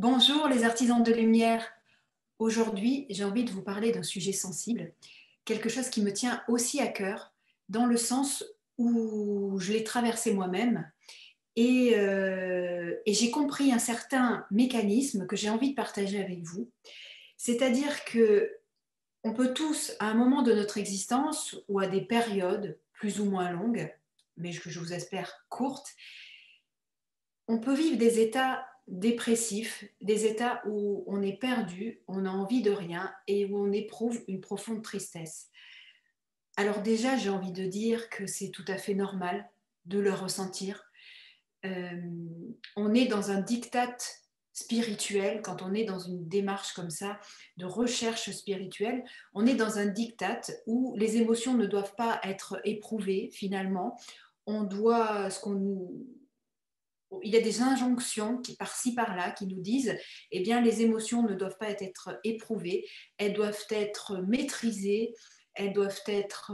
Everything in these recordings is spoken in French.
Bonjour les artisans de lumière. Aujourd'hui, j'ai envie de vous parler d'un sujet sensible, quelque chose qui me tient aussi à cœur, dans le sens où je l'ai traversé moi-même et j'ai compris un certain mécanisme que j'ai envie de partager avec vous. C'est-à-dire que on peut tous, à un moment de notre existence ou à des périodes plus ou moins longues, mais que je vous espère courtes, on peut vivre des états dépressifs, des états où on est perdu, on n'a envie de rien et où on éprouve une profonde tristesse. Alors déjà, j'ai envie de dire que c'est tout à fait normal de le ressentir. Euh, on est dans un diktat spirituel, quand on est dans une démarche comme ça de recherche spirituelle, on est dans un diktat où les émotions ne doivent pas être éprouvées finalement. On doit, ce qu'on nous il y a des injonctions qui par-ci par-là qui nous disent eh bien les émotions ne doivent pas être éprouvées, elles doivent être maîtrisées, elles doivent être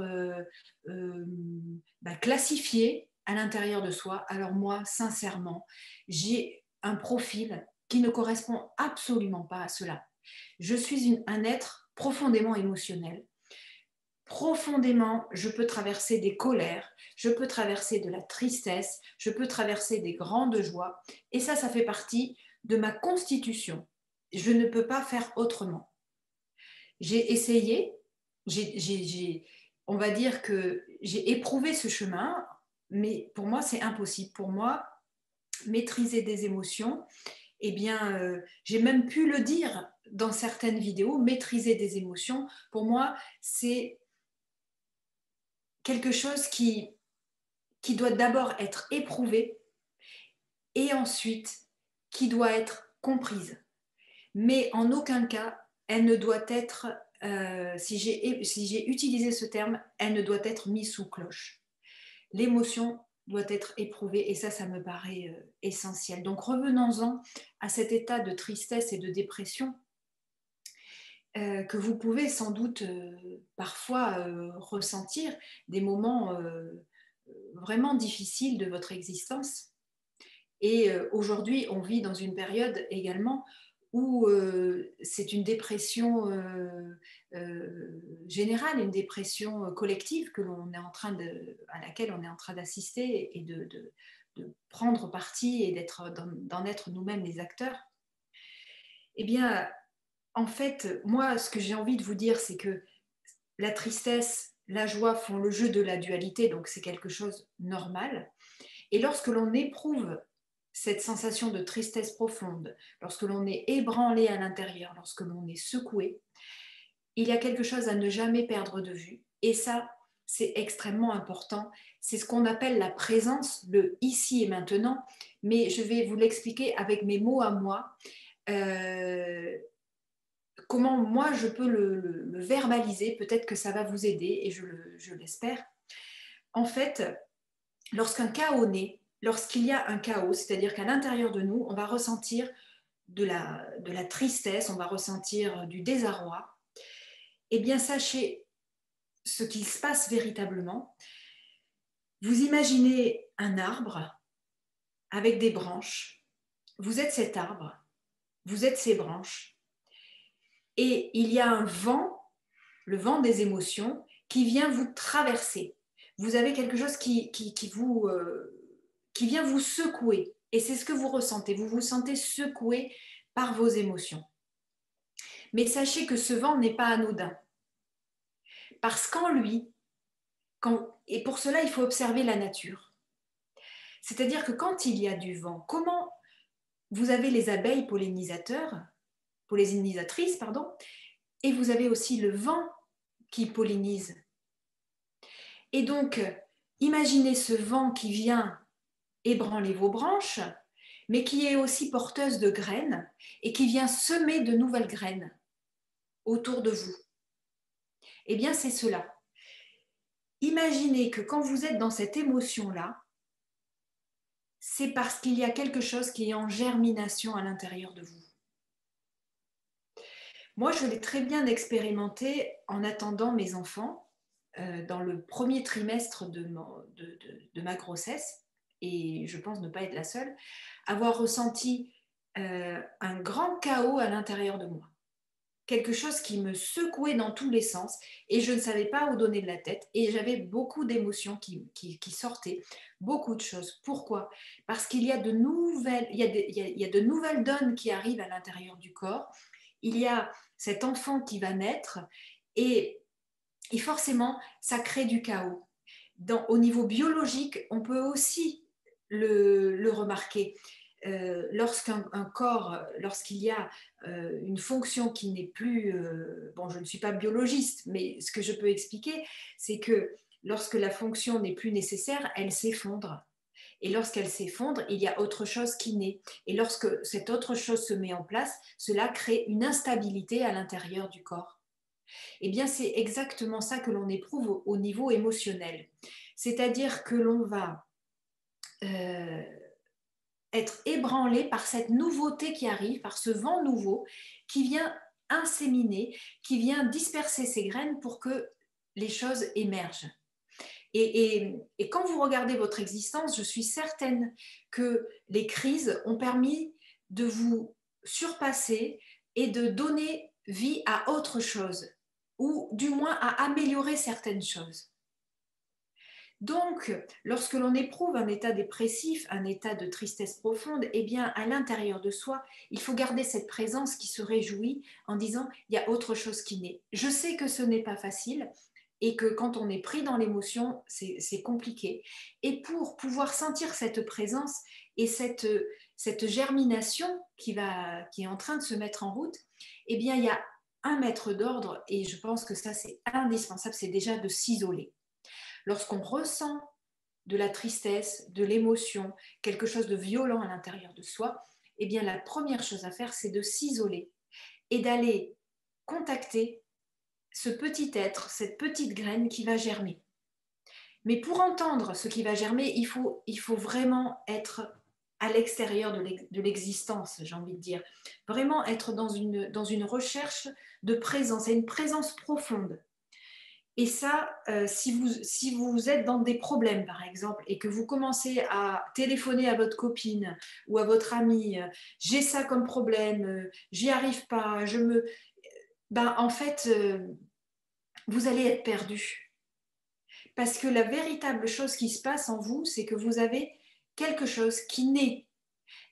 classifiées à l'intérieur de soi. Alors moi, sincèrement, j'ai un profil qui ne correspond absolument pas à cela. Je suis un être profondément émotionnel. Profondément, je peux traverser des colères, je peux traverser de la tristesse, je peux traverser des grandes joies. Et ça fait partie de ma constitution. Je ne peux pas faire autrement. J'ai essayé, on va dire que j'ai éprouvé ce chemin, mais pour moi, c'est impossible. Pour moi, maîtriser des émotions, eh bien, j'ai même pu le dire dans certaines vidéos, maîtriser des émotions, pour moi, c'est quelque chose qui doit d'abord être éprouvée et ensuite qui doit être comprise. Mais en aucun cas, elle ne doit être, si j'ai utilisé ce terme, elle ne doit être mise sous cloche. L'émotion doit être éprouvée et ça me paraît essentiel. Donc revenons-en à cet état de tristesse et de dépression que vous pouvez sans doute parfois ressentir des moments vraiment difficiles de votre existence. Et aujourd'hui, on vit dans une période également où c'est une dépression générale, une dépression collective à laquelle on est en train d'assister et de prendre parti et d'en être nous-mêmes les acteurs. Eh bien, en fait, moi, ce que j'ai envie de vous dire, c'est que la tristesse, la joie font le jeu de la dualité, donc c'est quelque chose de normal. Et lorsque l'on éprouve cette sensation de tristesse profonde, lorsque l'on est ébranlé à l'intérieur, lorsque l'on est secoué, il y a quelque chose à ne jamais perdre de vue. Et ça, c'est extrêmement important. C'est ce qu'on appelle la présence, le ici et maintenant. Mais je vais vous l'expliquer avec mes mots à moi. Euh, Comment moi je peux le verbaliser, peut-être que ça va vous aider et je l'espère. En fait, lorsqu'un chaos naît, lorsqu'il y a un chaos, c'est-à-dire qu'à l'intérieur de nous, on va ressentir de la tristesse, on va ressentir du désarroi, eh bien sachez ce qui se passe véritablement. Vous imaginez un arbre avec des branches, vous êtes cet arbre, vous êtes ces branches, et il y a un vent, le vent des émotions, qui vient vous traverser. Vous avez quelque chose qui vient vous secouer. Et c'est ce que vous ressentez. Vous vous sentez secoué par vos émotions. Mais sachez que ce vent n'est pas anodin. Parce qu'en lui, et pour cela, il faut observer la nature. C'est-à-dire que quand il y a du vent, comment vous avez les abeilles pollinisatrices, pardon, et vous avez aussi le vent qui pollinise. Et donc, imaginez ce vent qui vient ébranler vos branches, mais qui est aussi porteuse de graines et qui vient semer de nouvelles graines autour de vous. Eh bien, c'est cela. Imaginez que quand vous êtes dans cette émotion-là, c'est parce qu'il y a quelque chose qui est en germination à l'intérieur de vous. Moi, je l'ai très bien expérimenté en attendant mes enfants dans le premier trimestre de ma grossesse, et je pense ne pas être la seule, avoir ressenti un grand chaos à l'intérieur de moi. Quelque chose qui me secouait dans tous les sens et je ne savais pas où donner de la tête et j'avais beaucoup d'émotions qui sortaient, beaucoup de choses. Pourquoi? Parce qu'il y a de nouvelles, il y a de nouvelles donnes qui arrivent à l'intérieur du corps. Il y a cet enfant qui va naître et, et forcément, ça crée du chaos. Au niveau biologique, on peut aussi le remarquer. Lorsqu'un corps, lorsqu'il y a une fonction qui n'est plus... bon, je ne suis pas biologiste, mais ce que je peux expliquer, c'est que lorsque la fonction n'est plus nécessaire, elle s'effondre. Et lorsqu'elle s'effondre, il y a autre chose qui naît. Et lorsque cette autre chose se met en place, cela crée une instabilité à l'intérieur du corps. Eh bien, c'est exactement ça que l'on éprouve au niveau émotionnel. C'est-à-dire que l'on va euh, être ébranlé par cette nouveauté qui arrive, par ce vent nouveau qui vient inséminer, qui vient disperser ses graines pour que les choses émergent. Et quand vous regardez votre existence, je suis certaine que les crises ont permis de vous surpasser et de donner vie à autre chose, ou du moins à améliorer certaines choses. Donc, lorsque l'on éprouve un état dépressif, un état de tristesse profonde, eh bien, à l'intérieur de soi, il faut garder cette présence qui se réjouit en disant, il y a autre chose qui naît. Je sais que ce n'est pas facile et que quand on est pris dans l'émotion, c'est compliqué. Et pour pouvoir sentir cette présence et cette germination qui est en train de se mettre en route, eh bien, il y a un maître d'ordre et je pense que ça, c'est indispensable, c'est déjà de s'isoler. Lorsqu'on ressent de la tristesse, de l'émotion, quelque chose de violent à l'intérieur de soi, eh bien la première chose à faire, c'est de s'isoler et d'aller contacter ce petit être, cette petite graine qui va germer. Mais pour entendre ce qui va germer, il faut vraiment être à l'extérieur de l'existence, j'ai envie de dire. Vraiment être dans une recherche de présence, et une présence profonde. Et ça, si vous êtes dans des problèmes, par exemple, et que vous commencez à téléphoner à votre copine ou à votre amie, j'ai ça comme problème, j'y arrive pas, en fait, vous allez être perdu. Parce que la véritable chose qui se passe en vous, c'est que vous avez quelque chose qui naît.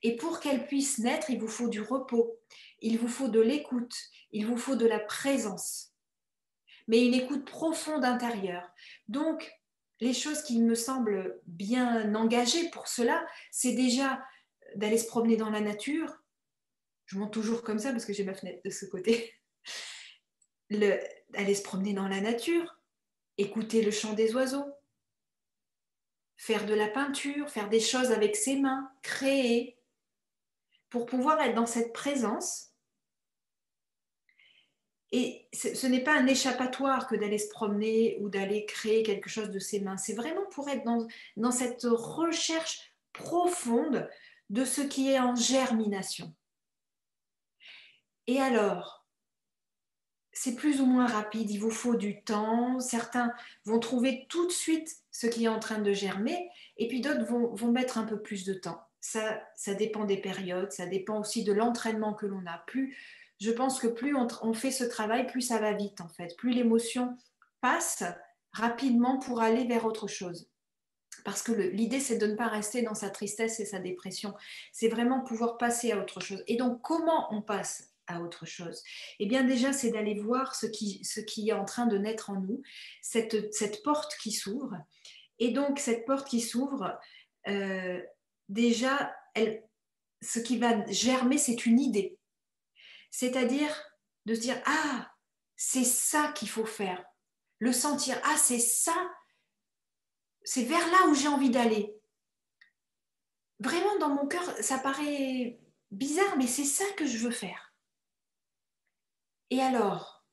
Et pour qu'elle puisse naître, il vous faut du repos, il vous faut de l'écoute, il vous faut de la présence, mais une écoute profonde intérieure. Donc, les choses qui me semblent bien engagées pour cela, c'est déjà d'aller se promener dans la nature. Je monte toujours comme ça parce que j'ai ma fenêtre de ce côté. Aller se promener dans la nature, écouter le chant des oiseaux, faire de la peinture, faire des choses avec ses mains, créer, pour pouvoir être dans cette présence. Et ce n'est pas un échappatoire que d'aller se promener ou d'aller créer quelque chose de ses mains. C'est vraiment pour être dans cette recherche profonde de ce qui est en germination. Et alors, c'est plus ou moins rapide, il vous faut du temps. Certains vont trouver tout de suite ce qui est en train de germer, et puis d'autres vont mettre un peu plus de temps. Ça dépend des périodes, ça dépend aussi de l'entraînement que l'on a. Je pense que plus on fait ce travail, plus ça va vite en fait. Plus l'émotion passe rapidement pour aller vers autre chose. Parce que l'idée, c'est de ne pas rester dans sa tristesse et sa dépression. C'est vraiment pouvoir passer à autre chose. Et donc, comment on passe à autre chose? Eh bien, déjà, c'est d'aller voir ce qui est en train de naître en nous, cette porte qui s'ouvre. Et donc, cette porte qui s'ouvre, déjà, ce qui va germer, c'est une idée. C'est-à-dire de se dire, ah, c'est ça qu'il faut faire. Le sentir, ah, c'est ça, c'est vers là où j'ai envie d'aller. Vraiment, dans mon cœur, ça paraît bizarre, mais c'est ça que je veux faire. Et alors,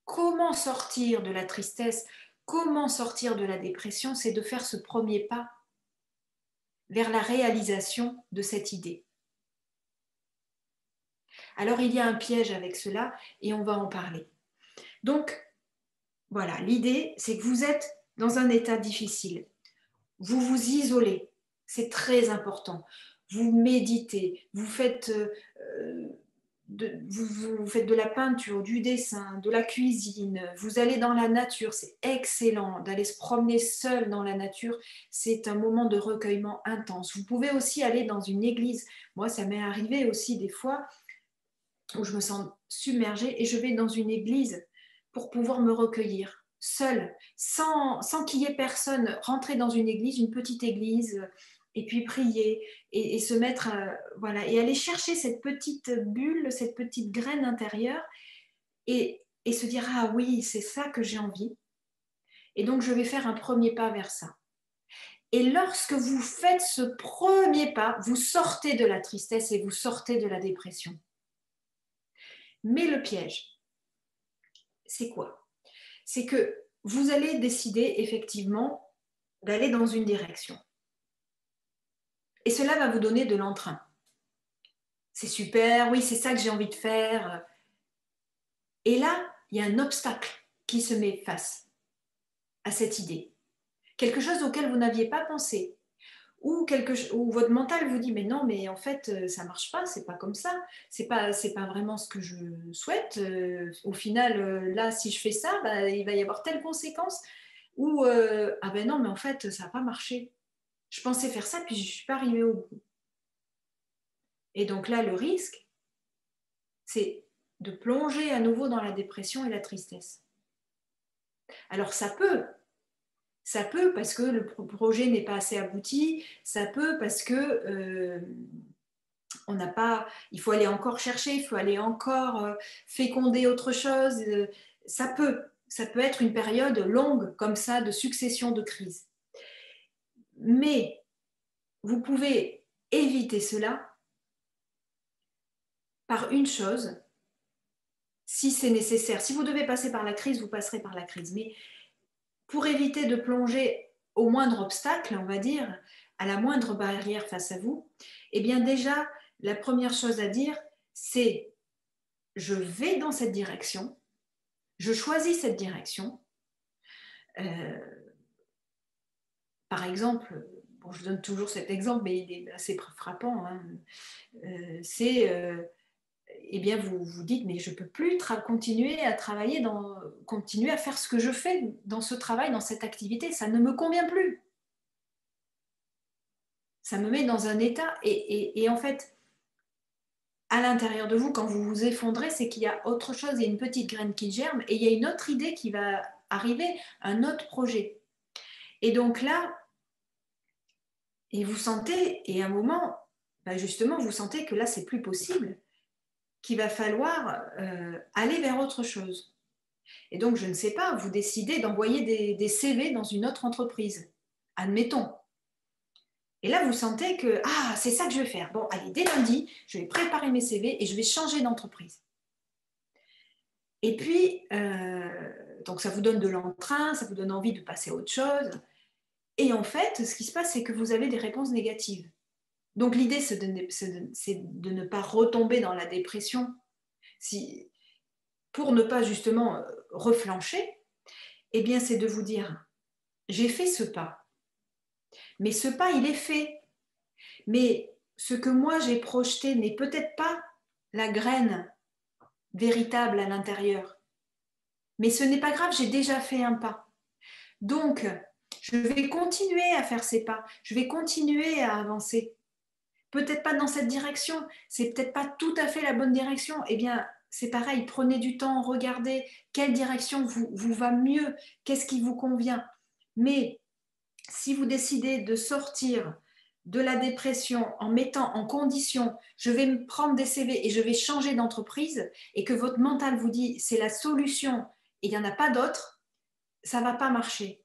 comment sortir de la tristesse, comment sortir de la dépression? C'est de faire ce premier pas vers la réalisation de cette idée. Alors, il y a un piège avec cela et on va en parler. Donc, voilà, l'idée, c'est que vous êtes dans un état difficile. Vous vous isolez, c'est très important. vous méditez, vous faites de la peinture, du dessin, de la cuisine, vous allez dans la nature, c'est excellent d'aller se promener seul dans la nature, c'est un moment de recueillement intense. Vous pouvez aussi aller dans une église. Moi, ça m'est arrivé aussi des fois où je me sens submergée et je vais dans une église pour pouvoir me recueillir seule, sans qu'il y ait personne, rentrer dans une église, une petite église, et puis prier et se mettre, voilà, et aller chercher cette petite bulle, cette petite graine intérieure et se dire, ah oui, c'est ça que j'ai envie. Et donc, je vais faire un premier pas vers ça. Et lorsque vous faites ce premier pas, vous sortez de la tristesse et vous sortez de la dépression. Mais le piège, c'est quoi? C'est que vous allez décider effectivement d'aller dans une direction. Et cela va vous donner de l'entrain. C'est super, oui, c'est ça que j'ai envie de faire. Et là, il y a un obstacle qui se met face à cette idée. Quelque chose auquel vous n'aviez pas pensé. Ou votre mental vous dit, mais non, mais en fait, ça ne marche pas, c'est pas comme ça. C'est pas vraiment ce que je souhaite. Au final, là, si je fais ça, bah, il va y avoir telle conséquence. Ou, ah ben non, mais en fait, ça n'a pas marché. Je pensais faire ça, puis je ne suis pas arrivée au bout. Et donc là, le risque, c'est de plonger à nouveau dans la dépression et la tristesse. Alors ça peut parce que le projet n'est pas assez abouti, ça peut parce que on n'a pas, il faut aller encore chercher, il faut aller encore féconder autre chose. Ça peut être une période longue comme ça de succession de crises. Mais vous pouvez éviter cela par une chose, si c'est nécessaire. Si vous devez passer par la crise, vous passerez par la crise. Mais pour éviter de plonger au moindre obstacle, on va dire, à la moindre barrière face à vous, eh bien déjà, la première chose à dire, c'est je vais dans cette direction, je choisis cette direction. Par exemple, bon, je donne toujours cet exemple, mais il est assez frappant, hein. Eh bien, vous dites, mais je ne peux plus continuer à travailler, continuer à faire ce que je fais dans ce travail, dans cette activité, ça ne me convient plus. Ça me met dans un état, et en fait, à l'intérieur de vous, quand vous vous effondrez, c'est qu'il y a autre chose, il y a une petite graine qui germe, et il y a une autre idée qui va arriver, un autre projet. Et donc là, et vous sentez, et à un moment, ben justement, vous sentez que là, c'est plus possible, qu'il va falloir aller vers autre chose. Et donc, je ne sais pas, vous décidez d'envoyer des CV dans une autre entreprise, admettons. Et là, vous sentez que, ah, c'est ça que je vais faire. Bon, allez, dès lundi, je vais préparer mes CV et je vais changer d'entreprise. Et puis, donc ça vous donne de l'entrain, ça vous donne envie de passer à autre chose. Et en fait, ce qui se passe, c'est que vous avez des réponses négatives. Donc l'idée, c'est de ne pas retomber dans la dépression. Pour ne pas justement reflancher, eh bien, c'est de vous dire, j'ai fait ce pas. Mais ce pas, il est fait. Mais ce que moi, j'ai projeté n'est peut-être pas la graine véritable à l'intérieur. Mais ce n'est pas grave, j'ai déjà fait un pas. Donc, je vais continuer à faire ces pas. Je vais continuer à avancer. Peut-être pas dans cette direction. C'est peut-être pas tout à fait la bonne direction. Eh bien, c'est pareil, prenez du temps, regardez quelle direction vous va mieux, qu'est-ce qui vous convient. Mais si vous décidez de sortir de la dépression en mettant en condition, je vais me prendre des CV et je vais changer d'entreprise, et que votre mental vous dit c'est la solution et il n'y en a pas d'autre, ça ne va pas marcher.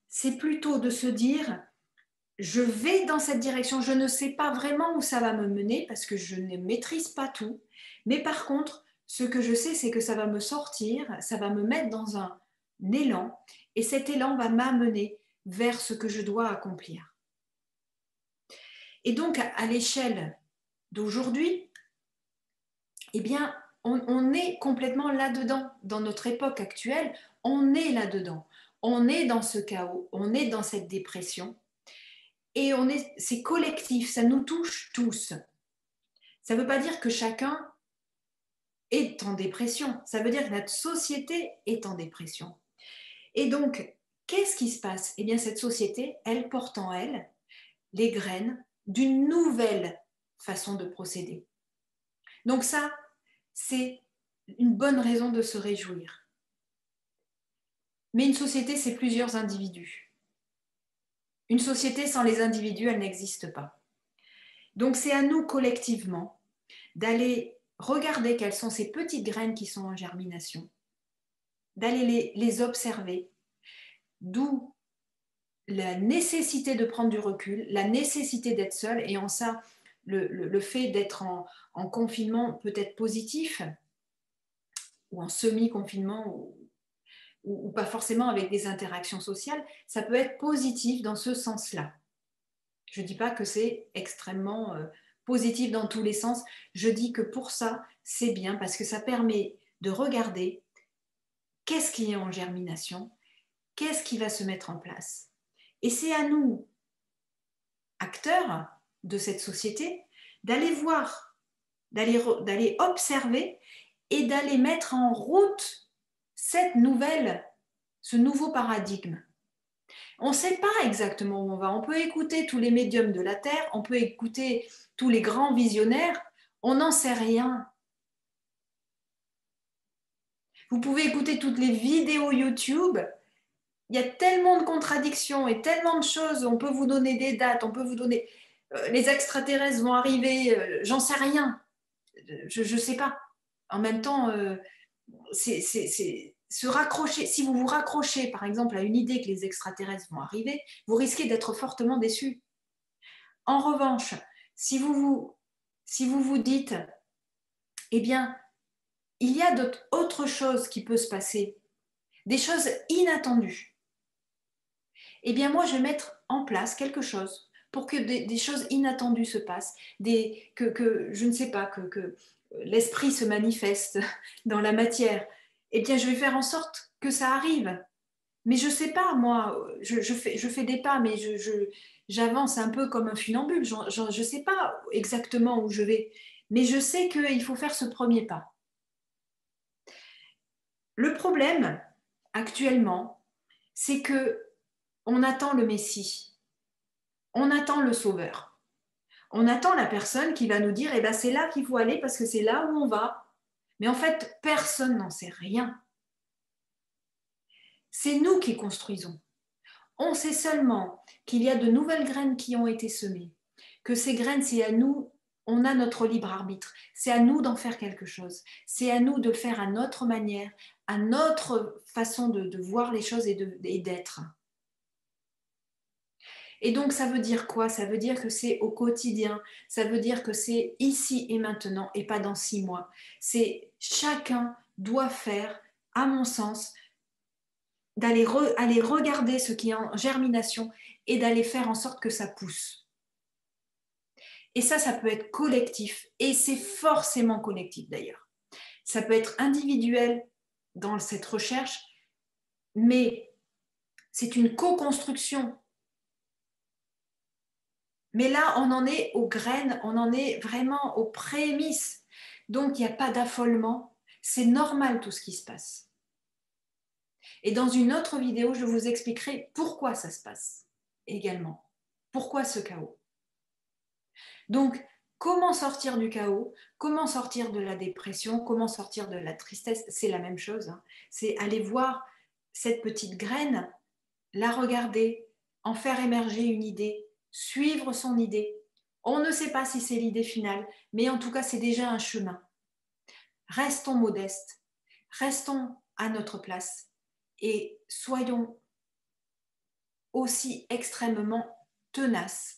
C'est plutôt de se dire, je vais dans cette direction, je ne sais pas vraiment où ça va me mener parce que je ne maîtrise pas tout, mais par contre, ce que je sais, c'est que ça va me sortir, ça va me mettre dans un élan, et cet élan va m'amener vers ce que je dois accomplir. Et donc, à l'échelle d'aujourd'hui, eh bien, on est complètement là-dedans. Dans notre époque actuelle, on est là-dedans. On est dans ce chaos, on est dans cette dépression. Et c'est collectif, ça nous touche tous. Ça ne veut pas dire que chacun est en dépression, ça veut dire que notre société est en dépression. Et donc, qu'est-ce qui se passe? Eh bien, cette société, elle porte en elle les graines d'une nouvelle façon de procéder. Donc ça, c'est une bonne raison de se réjouir. Mais une société, c'est plusieurs individus. Une société sans les individus, elle n'existe pas. Donc c'est à nous collectivement d'aller regarder quelles sont ces petites graines qui sont en germination, d'aller les observer, d'où la nécessité de prendre du recul, la nécessité d'être seul, et en ça, le fait d'être en confinement peut être positif, ou en semi-confinement, ou pas forcément avec des interactions sociales, ça peut être positif dans ce sens-là. Je ne dis pas que c'est extrêmement positif dans tous les sens, je dis que pour ça, c'est bien, parce que ça permet de regarder qu'est-ce qui est en germination, qu'est-ce qui va se mettre en place. Et c'est à nous, acteurs de cette société, d'aller voir, d'aller observer et d'aller mettre en route ce nouveau paradigme. On ne sait pas exactement où on va. On peut écouter tous les médiums de la Terre, on peut écouter tous les grands visionnaires, on n'en sait rien. Vous pouvez écouter toutes les vidéos YouTube. Il y a tellement de contradictions et tellement de choses. On peut vous donner des dates, on peut vous donner... les extraterrestres vont arriver, j'en sais rien. Je ne sais pas. En même temps, c'est se raccrocher. Si vous vous raccrochez, par exemple, à une idée que les extraterrestres vont arriver, vous risquez d'être fortement déçu. En revanche, si vous vous dites, eh bien, il y a autre chose qui peut se passer, des choses inattendues, eh bien, moi, je vais mettre en place quelque chose pour que des choses inattendues se passent, que je ne sais pas, que l'esprit se manifeste dans la matière. Eh bien, je vais faire en sorte que ça arrive. Mais je ne sais pas, moi, je fais des pas, mais j'avance un peu comme un funambule. Je ne sais pas exactement où je vais, mais je sais qu'il faut faire ce premier pas. Le problème, actuellement, c'est que on attend le Messie, on attend le Sauveur, on attend la personne qui va nous dire, eh ben, c'est là qu'il faut aller parce que c'est là où on va. Mais en fait, personne n'en sait rien. C'est nous qui construisons. On sait seulement qu'il y a de nouvelles graines qui ont été semées, que ces graines, c'est à nous, on a notre libre arbitre, c'est à nous d'en faire quelque chose, c'est à nous de le faire à notre manière, à notre façon de voir les choses et d'être. Et donc, ça veut dire quoi? Ça veut dire que c'est au quotidien, ça veut dire que c'est ici et maintenant et pas dans 6 mois. C'est chacun doit faire, à mon sens, aller regarder ce qui est en germination et d'aller faire en sorte que ça pousse. Et ça peut être collectif, et c'est forcément collectif d'ailleurs. Ça peut être individuel dans cette recherche, mais c'est une co-construction. Mais là, on en est aux graines, on en est vraiment aux prémices. Donc, il n'y a pas d'affolement. C'est normal tout ce qui se passe. Et dans une autre vidéo, je vous expliquerai pourquoi ça se passe également. Pourquoi ce chaos? Donc, comment sortir du chaos? Comment sortir de la dépression? Comment sortir de la tristesse? C'est la même chose. Hein. C'est aller voir cette petite graine, la regarder, en faire émerger une idée, suivre son idée. On ne sait pas si c'est l'idée finale, mais en tout cas, c'est déjà un chemin. Restons modestes, restons à notre place et soyons aussi extrêmement tenaces.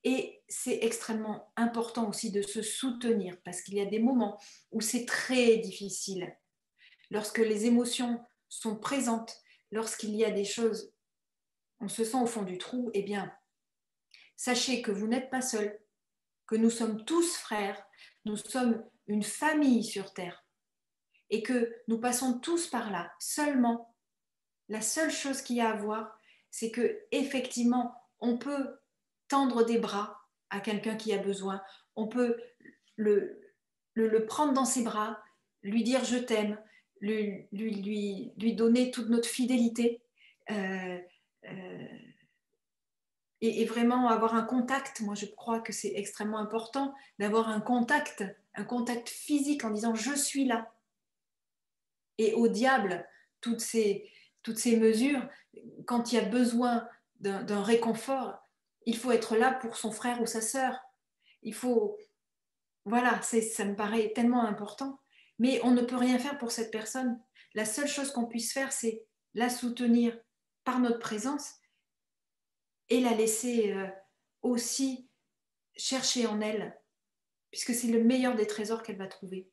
Et c'est extrêmement important aussi de se soutenir parce qu'il y a des moments où c'est très difficile. Lorsque les émotions sont présentes, lorsqu'il y a des choses, on se sent au fond du trou, eh bien, sachez que vous n'êtes pas seul, que nous sommes tous frères, nous sommes une famille sur Terre et que nous passons tous par là. Seulement, la seule chose qu'il y a à voir, c'est que effectivement, on peut tendre des bras à quelqu'un qui a besoin. On peut le prendre dans ses bras, lui dire je t'aime, lui donner toute notre fidélité euh, euh, et vraiment avoir un contact. Moi, je crois que c'est extrêmement important d'avoir un contact physique en disant je suis là. Et au diable, toutes ces mesures, quand il y a besoin d'un réconfort, il faut être là pour son frère ou sa sœur. Il faut, voilà, ça me paraît tellement important. Mais on ne peut rien faire pour cette personne. La seule chose qu'on puisse faire, c'est la soutenir par notre présence et la laisser aussi chercher en elle, puisque c'est le meilleur des trésors qu'elle va trouver.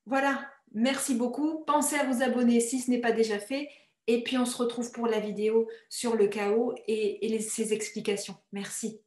Voilà, merci beaucoup. Pensez à vous abonner si ce n'est pas déjà fait. Et puis on se retrouve pour la vidéo sur le chaos et ses explications. Merci.